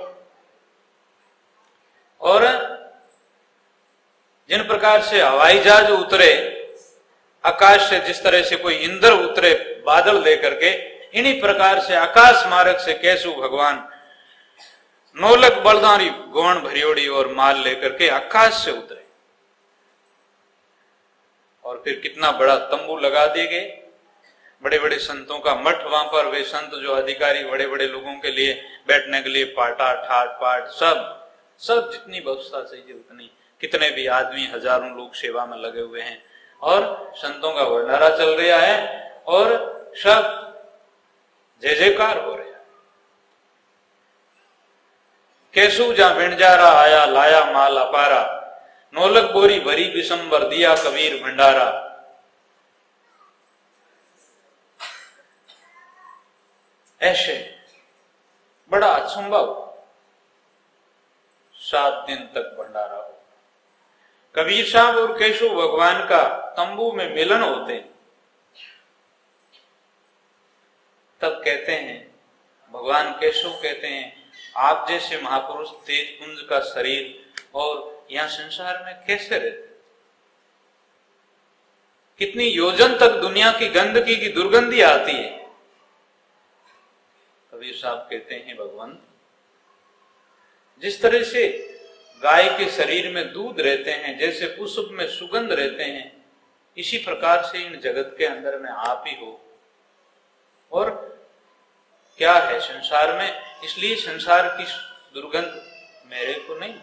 और जिन प्रकार से हवाई जहाज उतरे आकाश से, जिस तरह से कोई इंद्र उतरे बादल लेकर के, इन्हीं प्रकार से आकाश मार्ग से कैसु भगवान नौलक बलदारी गोण भरियोड़ी और माल लेकर के आकाश से उतरे। और फिर कितना बड़ा तंबू लगा दिए गए, बड़े बड़े संतों का मठ वहां पर, वे संत जो अधिकारी बड़े बड़े लोगों के लिए बैठने के लिए पाटा ठाट पाट सब जितनी व्यवस्था चाहिए उतनी, कितने भी आदमी हजारों लोग सेवा में लगे हुए हैं और संतों का भंडारा चल रहा है और सब जय जयकार हो रहा है। कैसू जा भिणजारा आया लाया माल अपारा, नौलक बोरी भरी बिसंबर दिया कबीर भंडारा। ऐसे बड़ा असंभव 7 दिन तक भंडारा हो। कबीर साहब और केशव भगवान का तंबू में मिलन होते हैं। तब कहते हैं भगवान केशव कहते हैं आप जैसे महापुरुष तेज पुंज का शरीर और यहां संसार में कैसे रहते, कितनी योजन तक दुनिया की गंदगी की दुर्गंधी आती है। कबीर साहब कहते हैं भगवान जिस तरह से गाय के शरीर में दूध रहते हैं, जैसे पुष्प में सुगंध रहते हैं, इसी प्रकार से इन जगत के अंदर में आप ही हो। और क्या है संसार में, इसलिए संसार की दुर्गंध मेरे को नहीं,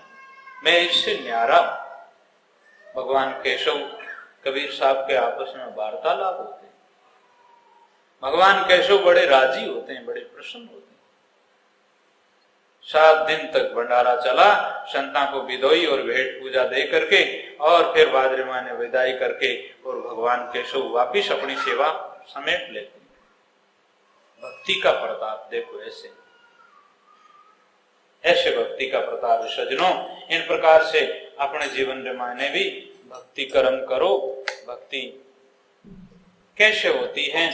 मैं इससे न्यारा हूं। भगवान केशव कबीर साहब के आपस में वार्तालाप होते हैं। भगवान केशव बड़े राजी होते हैं, बड़े प्रसन्न होते हैं। 7 दिन तक भंडारा चला, संता को विदोई और भेंट पूजा दे करके और फिर भाद्रमा ने विदाई करके और भगवान केशव वापिस अपनी सेवा समेट लेते। भक्ति का प्रताप देखो, ऐसे भक्ति का प्रताप सज्जनों, इन प्रकार से अपने जीवन रे मायने भी भक्ति कर्म करो। भक्ति कैसे होती है?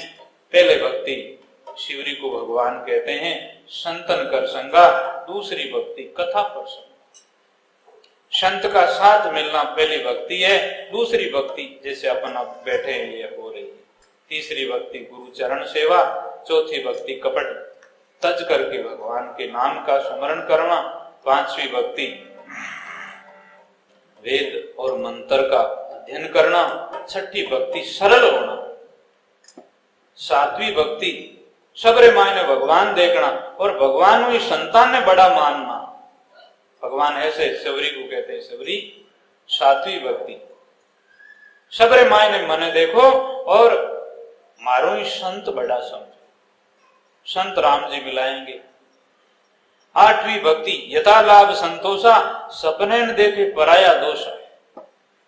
पहले भक्ति शिवरी को भगवान कहते हैं संतन कर संगा, दूसरी भक्ति कथा पर संगा। संत का साथ मिलना पहली भक्ति है, दूसरी भक्ति जैसे अपन अब बैठे हैं ये हो रही है, तीसरी भक्ति गुरु चरण सेवा, चौथी भक्ति कपट तज करके भगवान के नाम का स्मरण करना, पांचवी भक्ति वेद और मंत्र का अध्ययन करना, छठी भक्ति सरल होना, सातवीं भक्ति सबरे मायने भगवान देखना और भगवान ही संतान ने बड़ा मानना। भगवान ऐसे सबरी को कहते हैं सबरी। सातवीं भक्ति सबरे मायने मने देखो और मारो ही संत बड़ा समझो, संत राम जी मिलाएंगे। आठवीं भक्ति यथा लाभ संतोषा, सपने न देखे पराया दोषा।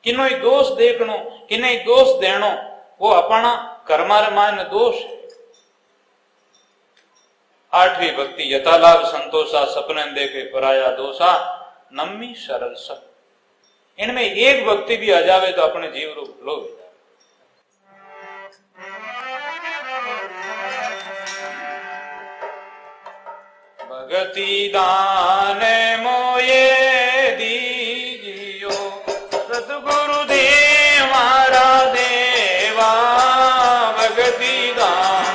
किनो ही दोष देखनो, किने ही दोष देनो, वो अपना कर्मार मायने दोष है। आठवीं भक्ति यथा लाभ संतोषा, सपने न देखे पराया दोषा, नम्मी सरल सब। इनमें एक भक्ति भी आ जावे तो अपने जीव रूप भूलो। भगति दान मोये दीजियो, सतगुरु देव हमारा देवा। भगति दान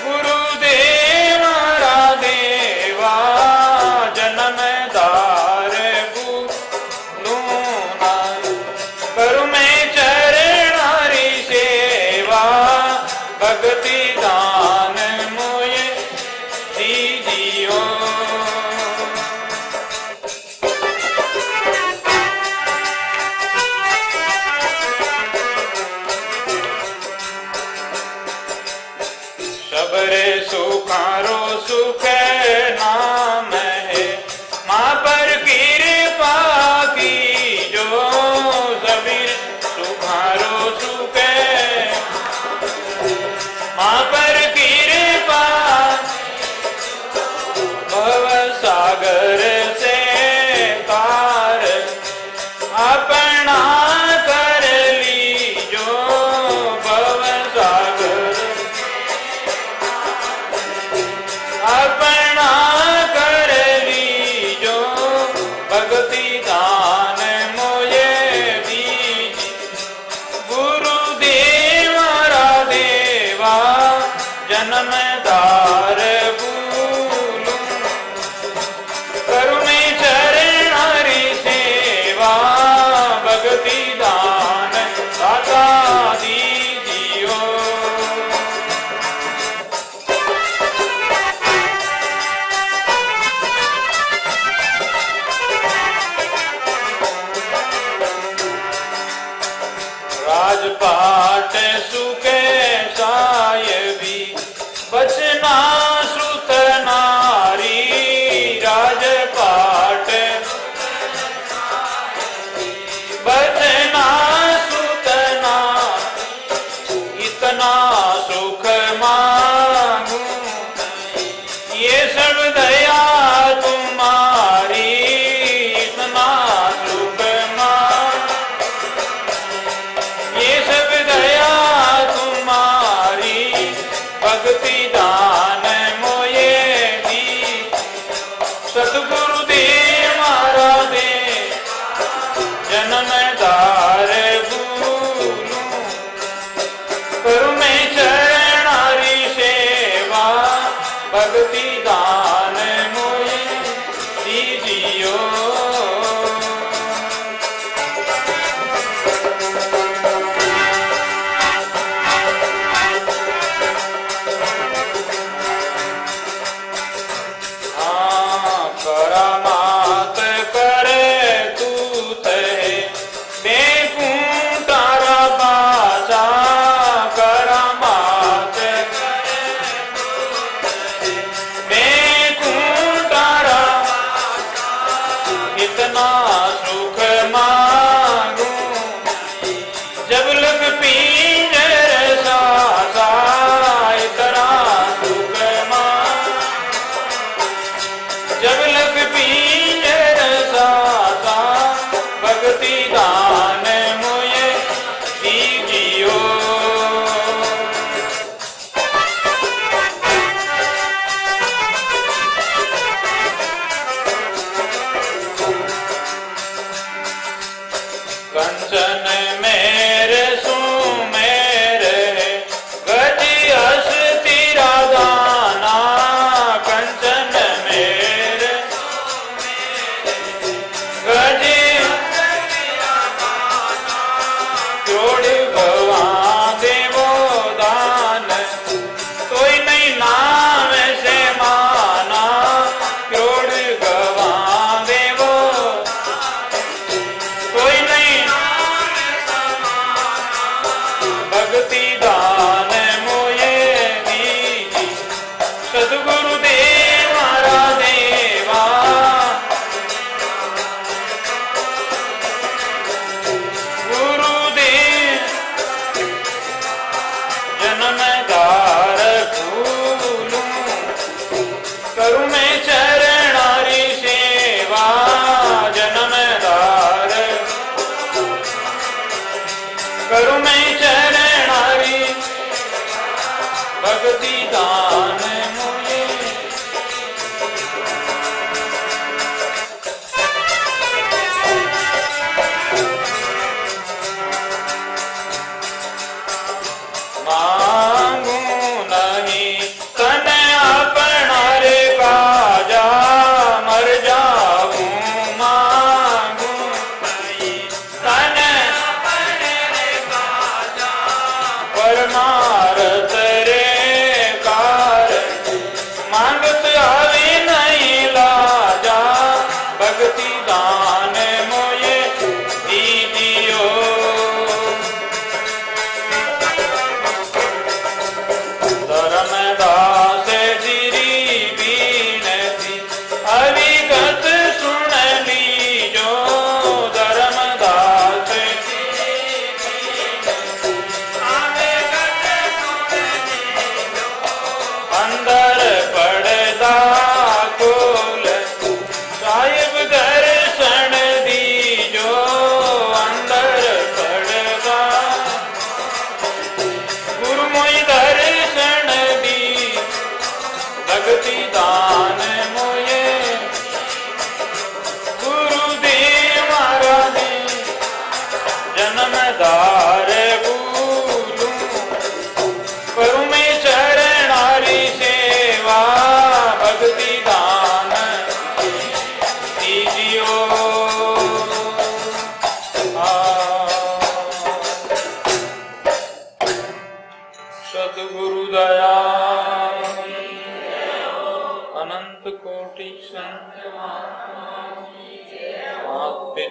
गुरुदेव हमारा देवा, जन्म दार लूना करू में चरण हरि सेवा। भगति दान मोये दीजियो। सबरे सुखारो सुख नाम है, माँ पर कृपा की जो। सबीर सुखारो सुख माँ पर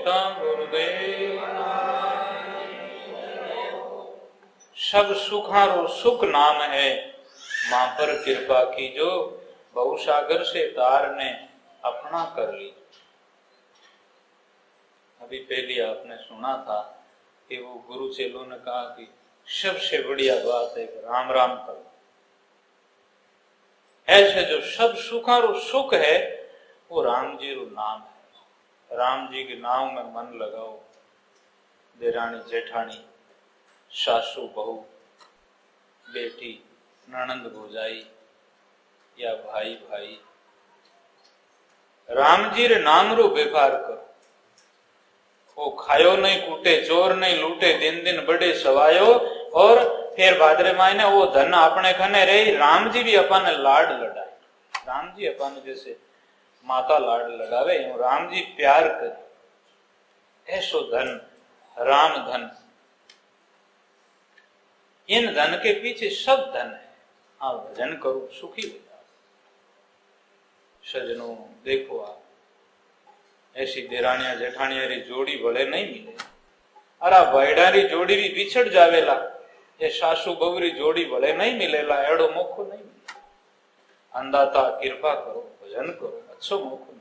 पिता गुरुदेव। सब सुखारो सुख नाम है, मां पर कृपा की जो बहुसागर से तार ने अपना कर ली। अभी पहले आपने सुना था कि वो गुरु चेलों ने कहा कि सबसे बढ़िया बात है राम राम करो। ऐसे जो सब सुखारो सुख है वो राम जी रो नाम है। राम जी के नाम में मन लगाओ। देरानी जेठानी, सासू बहू, बेटी, ननंद भौजाई या भाई भाई, राम जी रे नाम रो व्यवहार करो। वो खायो नहीं कूटे, चोर नहीं लूटे, दिन दिन बड़े सवायो। और फिर भाद्रे मायने वो धन अपने खने रही। राम जी भी अपन लाड लड़ाए। राम जी अपन जैसे माता लाड लड़ावे, राम जी प्यार करे। ऐसो धन राम धन। इन धन के पीछे सब धन है। हाँ, भजन करो सुखी हो जाओ। सजनों देखो, आप ऐसी देरानिया जेठानिया री जोड़ी भले नहीं मिले। अरे भाईडा री जोड़ी भी बिछड़ जावेला। ये सासू बहू री जोड़ी भले नहीं मिलेला। एड़ो मौको नहीं मिले। अंदाता कृपा करो, भजन करो, अच्छो मौको मिले।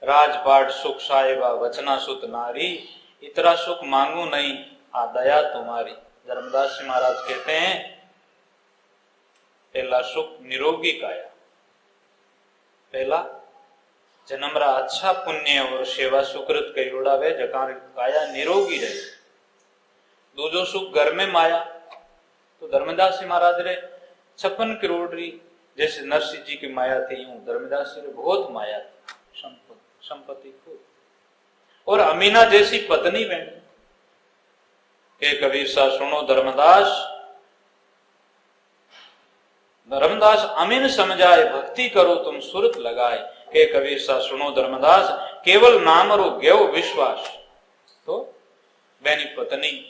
राजपाट सुख साहेबा वचना सुत नारी, इतना सुख मांगू नहीं आ दया तुम्हारी। धर्मदास जी महाराज कहते हैं पहला सुख निरोगी काया। पहला जन्मरा अच्छा पुण्य और सेवा सुकृत कयोड़ा वे जकार काया निरोगी रहे। दूजो सुख घर में माया। तो धर्मदास जी महाराज रे 56 करोड़ री जैसे नरसिंह जी की माया थी, यूं धर्मदास जी रे बहुत माया थी, संपत्ति को। और अमीना जैसी पत्नी बहन के कबीर सा सुनो धर्मदास, धर्मदास अमीन समझाए भक्ति करो तुम सुरत लगाए। के कबीर सा सुनो धर्मदास, केवल नाम रो गेव विश्वास। तो बहनी पत्नी,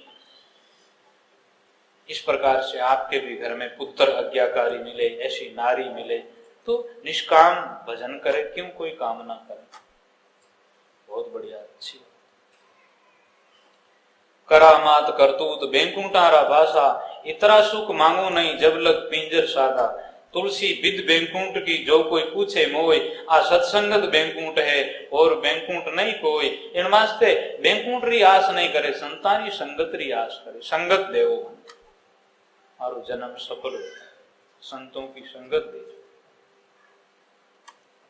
इस प्रकार से आपके भी घर में पुत्र आज्ञाकारी मिले, ऐसी नारी मिले तो निष्काम भजन करे, क्यों कोई कामना करे। बहुत बढ़िया, अच्छी करामात करतूत बेंकुटारा भाषा, इतना सुख मांगो नहीं जब लग पिंजर साधा। तुलसी विद बेंकुट की जो कोई पूछे मोय, आ सत्संगत बेंकुट है और बेंकुट नहीं कोई। इन वास्ते बेंकुट री आस नहीं करे, संतानी संगत री आस करे। संगत देवो और जन्म सफल हो, संतों की संगत दे,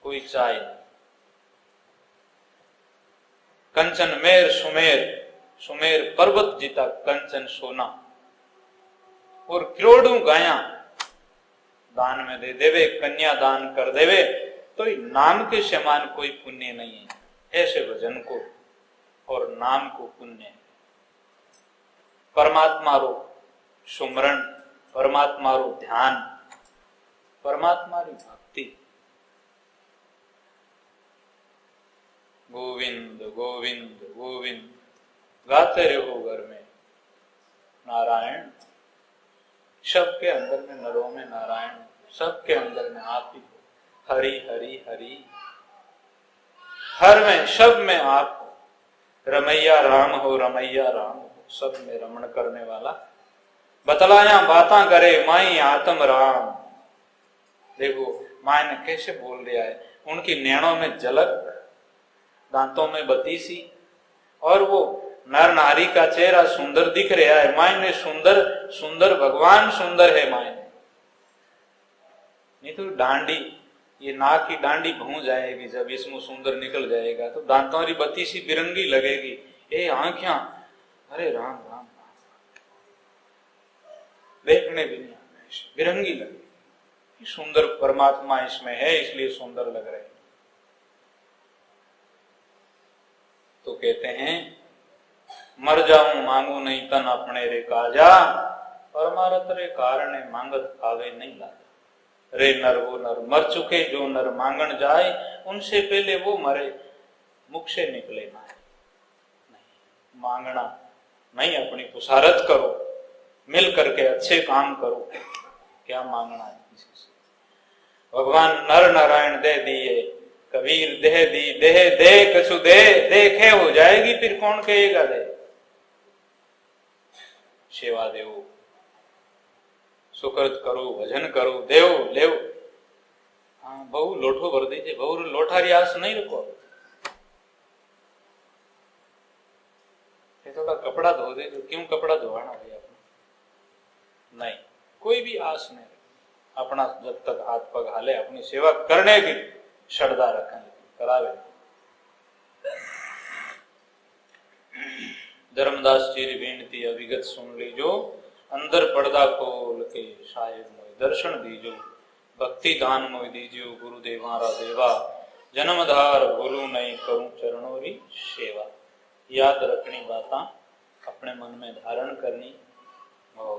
कोई चाहे नहीं। कंचन मेर सुमेर, सुमेर पर्वत जीता कंचन सोना। और करोड़ों गाया दान में दे देवे, कन्या दान कर देवे, तो नाम के समान कोई पुण्य नहीं है। ऐसे भजन को और नाम को पुण्य। परमात्मा रो सुमरण, परमात्मा रो ध्यान, परमात्मा री भक्ति। गोविंद गोविंद गोविंद गाते रहो घर में। नारायण सबके अंदर में, नरों में नारायण, सबके अंदर में आप ही हो। हरि हरि हरि, हर में सब में आप हो। रमैया राम हो, रमैया राम हो, सब में रमण करने वाला। बतलाया बातां करे माई आत्म राम। देखो माँ ने कैसे बोल दिया है। उनकी नैनों में झलक, दांतों में बतीसी, और वो नर नारी का चेहरा सुंदर दिख रहा है। मायने सुंदर सुंदर भगवान सुंदर है मायने। नहीं तो डांडी, ये नाक की डांडी भूं जाएगी जब इसमें सुंदर निकल जाएगा, तो दांतों की बत्ती सी बिरंगी लगेगी। ए आंखियां, अरे राम राम राम, देखने भी नहीं बिरंगी लगेगी। सुंदर परमात्मा इसमें है, इसलिए सुंदर लग रहे हैं। तो कहते हैं मर जाऊं मांगू नहीं तन अपने रे काजा, परमारथ रे कारणे मांगत आवे नहीं लाजा। रे नर वो नर मर चुके, जो नर मांगन जाए उनसे पहले वो मरे, मुख से निकले ना। नहीं मांगना नहीं, अपनी पुसारत करो, मिल करके अच्छे काम करो। क्या मांगना है किसी से। भगवान नर नारायण दे दिए, कबीर देह दी देह दे कछु दे, देखे हो जाएगी फिर कौन कहेगा दे। सेवा देव, सुकृत करो, भजन करो, देव लेव। हाँ बहु लोठो भर दीजिए, बहु लोठारी आस नहीं रखो। ये थोड़ा कपड़ा धो दे, क्यों कपड़ा धोवाना भाई अपना? नहीं, कोई भी आस नहीं, अपना जब तक हाथ पग हाले अपनी सेवा करने की श्रद्धा रखें, करावे। धर्मदास जी की बेनती अविगत सुन लीजो, अंदर पर्दा खोल के शायद मोय दर्शन दीजो, भक्ति दान मोय दीजियो गुरुदेव मारा देवा, जन्मधार भूलू नहीं करूं चरणों री सेवा। याद रखनी बातें, अपने मन में धारण करनी और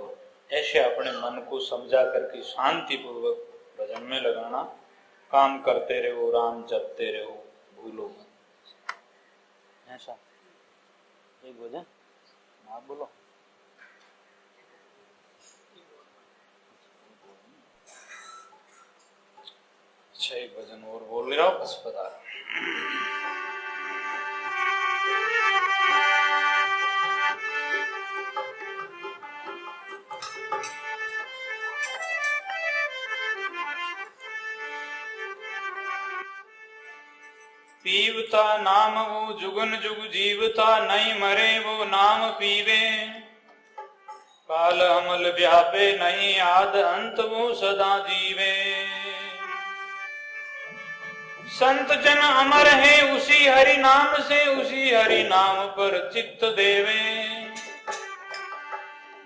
ऐसे अपने मन को समझा करके शांति पूर्वक भजन में लगाना। काम करते रहो, राम जपते रहो, भूलो मत। ऐसा एक भजन आप बोलो। अच्छा एक भजन और बोल रहा हूँ, अस्पताल। पीवता नाम वो जुगन जुग जीवता, नहीं मरे वो नाम पीवे। काल अमल व्यापे नहीं आद अंत वो सदा जीवे। संत जन अमर है उसी हरि नाम से, उसी हरि नाम पर चित्त देवे।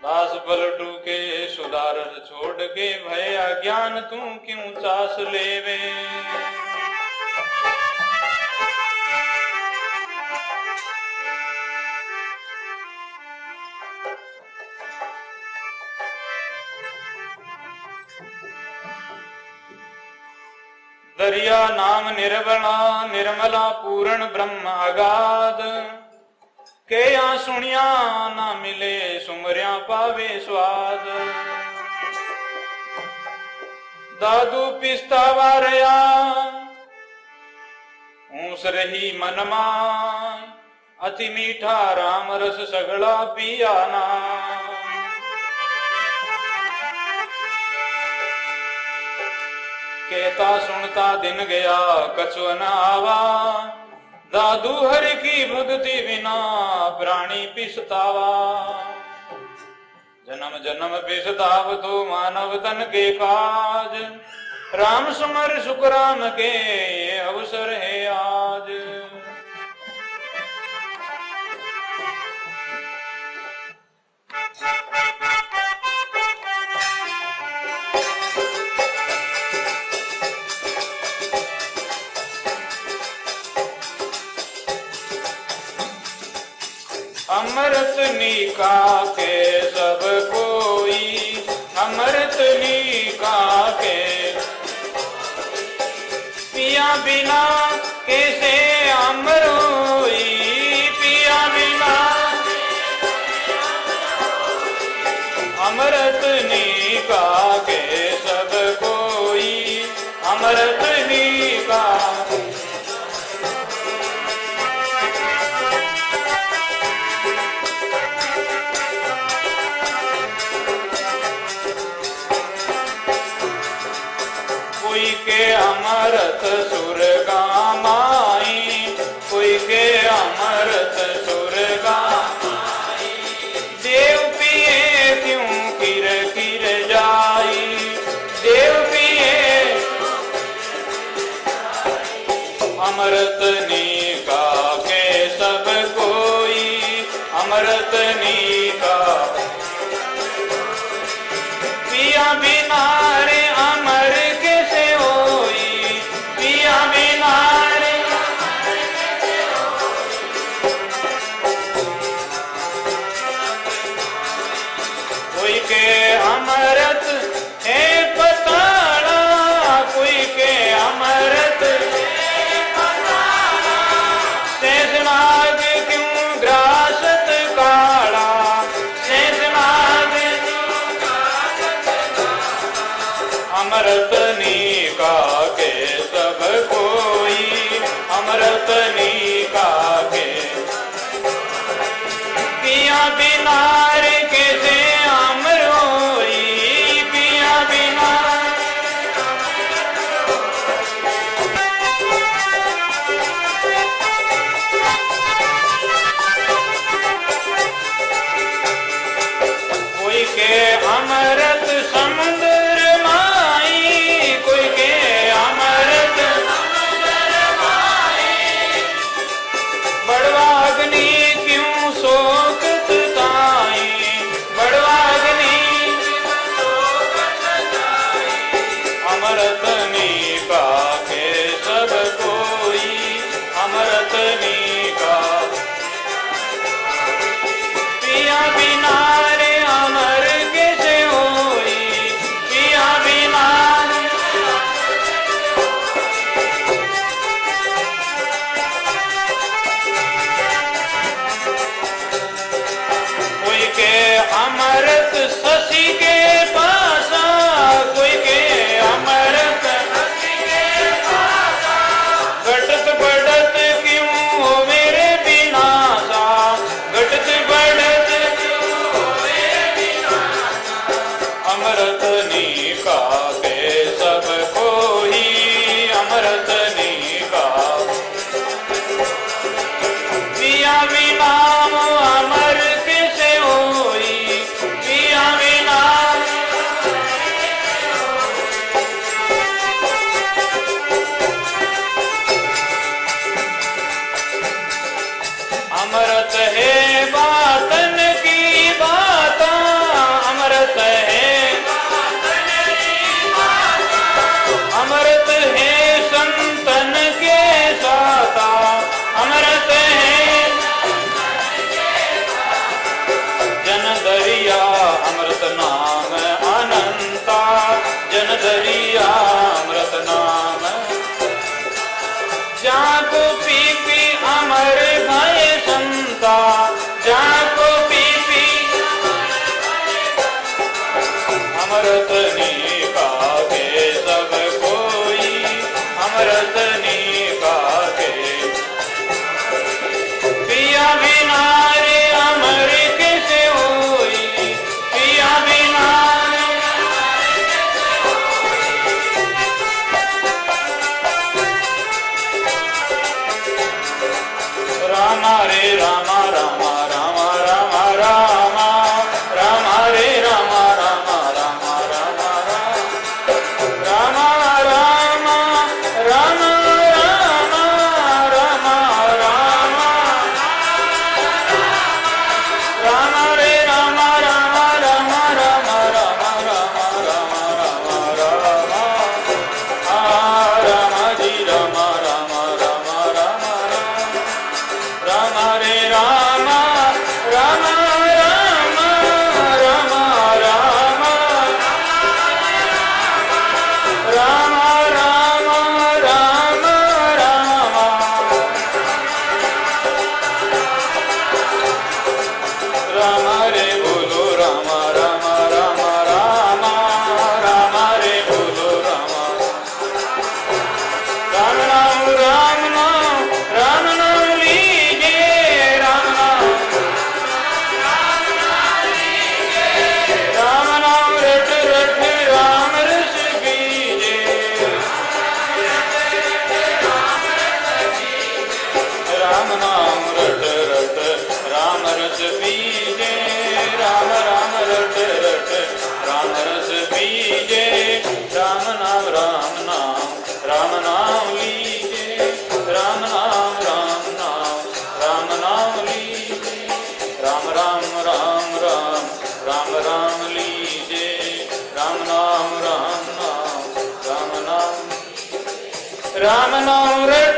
दास पलटू के सुधारस छोड़ के, भय अज्ञान तू क्यों चास लेवे। दरिया नाम निर्मला, निर्मला पूर्ण ब्रह्म अगाध। के यहाँ सुनिया ना मिले, सुमरिया पावे स्वाद। दादू पिस्ता वारया ऊस रही मनमा, अति मीठा राम रस सगड़ा पिया ना। कहता सुनता दिन गया कछु न आवा, दादू हरि की भक्ति बिना प्राणी पिसतावा। जन्म जन्म पिसताव तो मानव तन के काज, राम सुमर सुख राम के ये अवसर है आज। अमृत निका के सब कोई, अमृत निका के। पिया बिना कैसे अमर होई, पिया बिना। अमृत निका के सब कोई, अमृत निका। कोई के अमृत सुर गामाई, कोई के अमृत सुर गामाई। देव पिए क्यों किर किर जाई, देव पिए। अमृत निका के सब कोई, अमृत निका। पिया बिना रे अमर कैसे होई, पिया बिना रे। कोई के अमृत है पताड़ा, कोई के अमृत है पताड़ा। शेषनाग क्यों ग्रासत काला, शेषनाग अमृतनी का पिया बिना रे अमर कैसे होई, पिया बिना कोई के अमृत शशि के पासा, कोई के अमृत शशि के पासा, घटत बढ़त क्यों हो मेरे बिना सा, घटत बढ़त क्यों हो मेरे बिना सा, अमृत नीका के सब कोई, अमृत नीका पिया बिना अमर कैसे होई, पिया बिना अमृत है बातन की बाता, अमृत है अमृत है संतन के साता, अमृत है जन दरिया अमृत नाम अनंता, जन दरिया अमृत नाम जाको पी पी अमर भय संता, जाको पी पी अमृत नीका के सब कोई, अमृत नीका के पिया बिना रे अमर कैसे होई, पिया बिना रामा रे रामा रामा रामा रामा रामा, रामा रे रामा रामा रामा रामा रामा, रामा रामा रामा रामा रामा रामा रे रामा रामा रामा रामा रामा रामा रामा रामा रामा जी रामा रामा रामा रामा रामा रे रामा रामा रामा रामा रामा रामा रामा रामा रामा रामा रे बोलो रामा रामा रामा रामा, रामा रे बोलो रामा राम नाम राम नाम, राम नाम लीजिए, राम नाम राम नाम रट रट राम रस बीजे, राम नाम रट रट राम रस बीजे, राम राम रट रट राम रस बीजे, राम नाम राम नाम लीजे, राम नाम राम नाम लीजे, राम राम राम राम राम राम लीजे, राम नाम राम नाम राम नाम रट